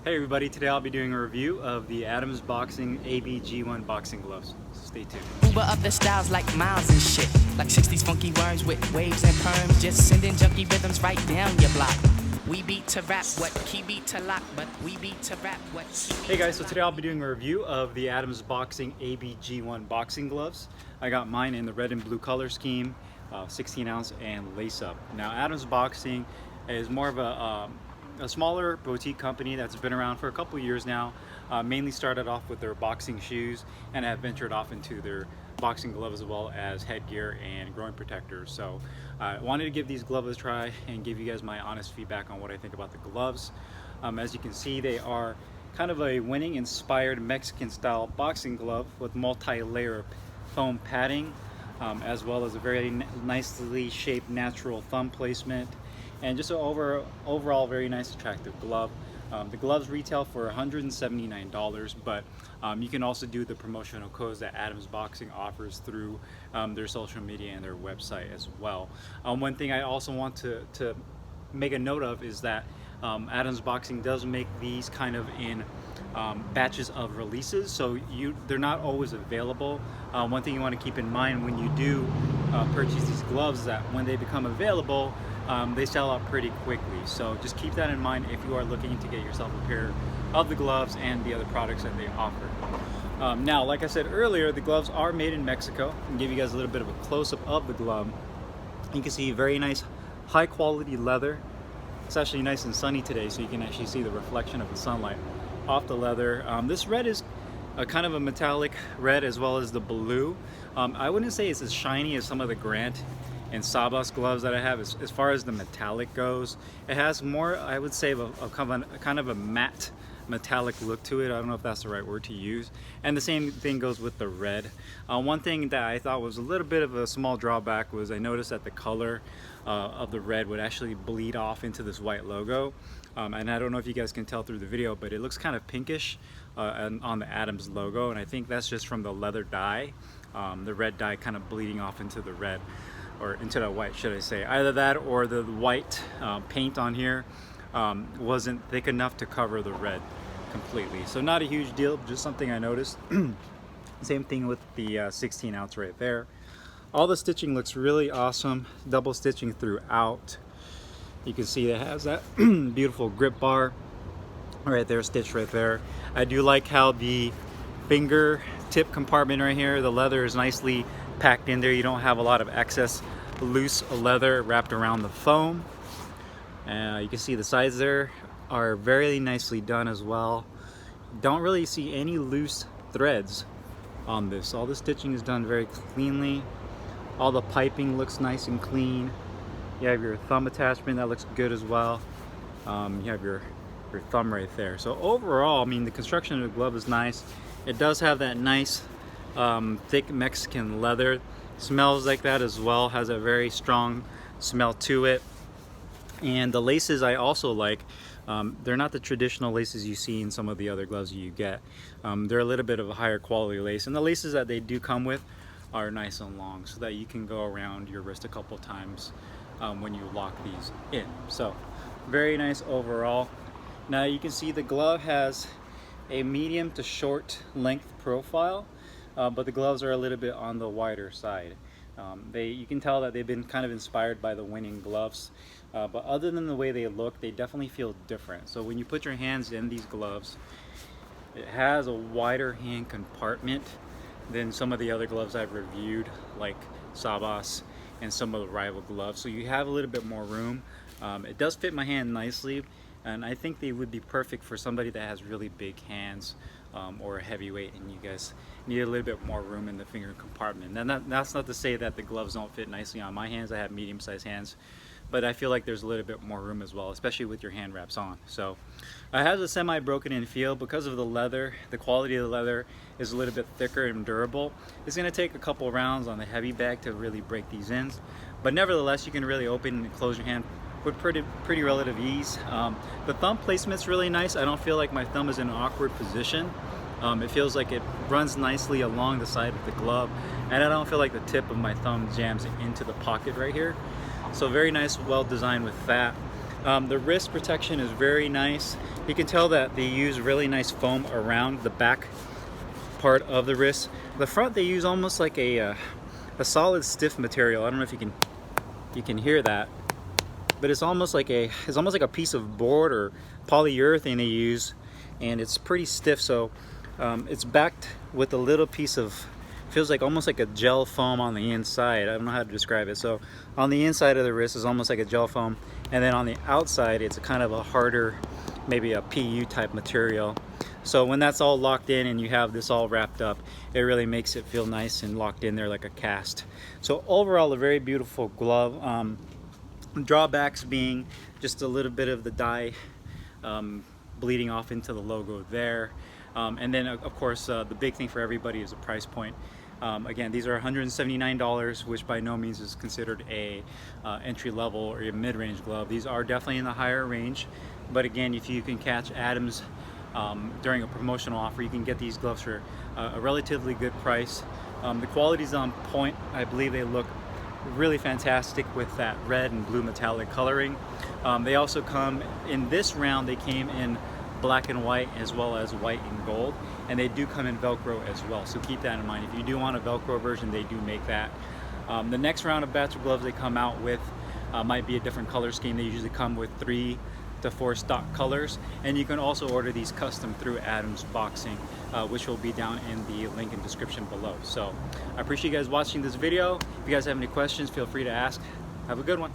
Hey everybody, today I'll be doing a review of the Adams Boxing AB-G1 boxing gloves. So stay tuned. Uber up the styles like miles and shit. Like 60s funky worms with waves and perms. Just sending junky rhythms right down your block. We beat to rap what key beat to lock, but we beat to rap what key beat. Hey guys, so today I'll be doing a review of the Adams Boxing AB-G1 boxing gloves. I got mine in the red and blue color scheme, 16 ounce and lace up. Now Adams Boxing is more of a smaller boutique company that's been around for a couple years now. Mainly started off with their boxing shoes and have ventured off into their boxing gloves as well as headgear and groin protectors. So I wanted to give these gloves a try and give you guys my honest feedback on what I think about the gloves. As you can see, they are kind of a winning inspired Mexican style boxing glove with multi-layer foam padding, as well as a very nicely shaped natural thumb placement, and just an overall very nice attractive glove. The gloves retail for $179, but you can also do the promotional codes that Adams Boxing offers through their social media and their website as well. One thing I also want to make a note of is that Adams Boxing does make these kind of in batches of releases, so they're not always available. One thing you want to keep in mind when you do purchase these gloves is that when they become available, they sell out pretty quickly. So just keep that in mind if you are looking to get yourself a pair of the gloves and the other products that they offer. Now, like I said earlier, the gloves are made in Mexico. I'll give you guys a little bit of a close-up of the glove. You can see very nice high quality leather. It's actually nice and sunny today, so you can actually see the reflection of the sunlight off the leather. This red is a kind of a metallic red, as well as the blue. I wouldn't say it's as shiny as some of the Grant and Sabas gloves that I have. As far as the metallic goes, it has more, I would say, a kind of a matte metallic look to it. I don't know if that's the right word to use. And the same thing goes with the red. One thing that I thought was a little bit of a small drawback was I noticed that the color of the red would actually bleed off into this white logo. And I don't know if you guys can tell through the video, but it looks kind of pinkish on the Adams logo, and I think that's just from the leather dye, the red dye kind of bleeding off into the red, or into the white, should I say. Either that or the white paint on here wasn't thick enough to cover the red completely. So not a huge deal, just something I noticed. Same thing with the 16 ounce right there. All the stitching looks really awesome, double stitching throughout. You can see it has that beautiful grip bar right there, stitched right there. I do like how the finger tip compartment right here, the leather is nicely packed in there. You don't have a lot of excess loose leather wrapped around the foam. You can see the sides there are very nicely done as well. Don't really see any loose threads on this. All the stitching is done very cleanly. All the piping looks nice and clean. You have your thumb attachment that looks good as well. You have your thumb right there. So overall, I mean, the construction of the glove is nice. It does have that nice thick Mexican leather. Smells like that as well, has a very strong smell to it. And the laces I also like. They're not the traditional laces you see in some of the other gloves you get. They're a little bit of a higher quality lace, and the laces that they do come with are nice and long, so that you can go around your wrist a couple times when you lock these in. So very nice overall. Now you can see the glove has a medium to short length profile, but the gloves are a little bit on the wider side. You can tell that they've been kind of inspired by the winning gloves, but other than the way they look, they definitely feel different. So when you put your hands in these gloves, it has a wider hand compartment than some of the other gloves I've reviewed, like Sabas and some of the rival gloves. So you have a little bit more room. It does fit my hand nicely, and I think they would be perfect for somebody that has really big hands, or a heavyweight, and you guys need a little bit more room in the finger compartment. And that's not to say that the gloves don't fit nicely on my hands. I have medium-sized hands, but I feel like there's a little bit more room as well, especially with your hand wraps on. So it has a semi-broken in feel because of the leather. The quality of the leather is a little bit thicker and durable. It's going to take a couple rounds on the heavy bag to really break these ends, but nevertheless, you can really open and close your hand with pretty relative ease. The thumb placement's really nice. I don't feel like my thumb is in an awkward position. It feels like it runs nicely along the side of the glove, and I don't feel like the tip of my thumb jams into the pocket right here. So very nice, well designed with that. The wrist protection is very nice. You can tell that they use really nice foam around the back part of the wrist. The front they use almost like a solid stiff material. I don't know if you can hear that, but it's almost like a piece of board or polyurethane they use, and it's pretty stiff. So it's backed with a little piece of, feels like almost like a gel foam on the inside. I don't know how to describe it. So on the inside of the wrist is almost like a gel foam, and then on the outside it's a kind of a harder, maybe a PU type material. So when that's all locked in and you have this all wrapped up, it really makes it feel nice and locked in there like a cast. So overall, a very beautiful glove. Drawbacks being just a little bit of the dye bleeding off into the logo there. And then of course the big thing for everybody is the price point. Again, these are $179, which by no means is considered a entry-level or a mid-range glove. These are definitely in the higher range, but again, if you can catch Adams during a promotional offer, you can get these gloves for a relatively good price. The quality's on point. I believe they look really fantastic with that red and blue metallic coloring. They also come in this round, they came in black and white as well as white and gold, and they do come in Velcro as well, so keep that in mind. If you do want a Velcro version, they do make that. The next round of batch of gloves they come out with might be a different color scheme. They usually come with 3 to 4 stock colors, and you can also order these custom through Adams Boxing, which will be down in the link in description below. So I appreciate you guys watching this video. If you guys have any questions, feel free to ask. Have a good one.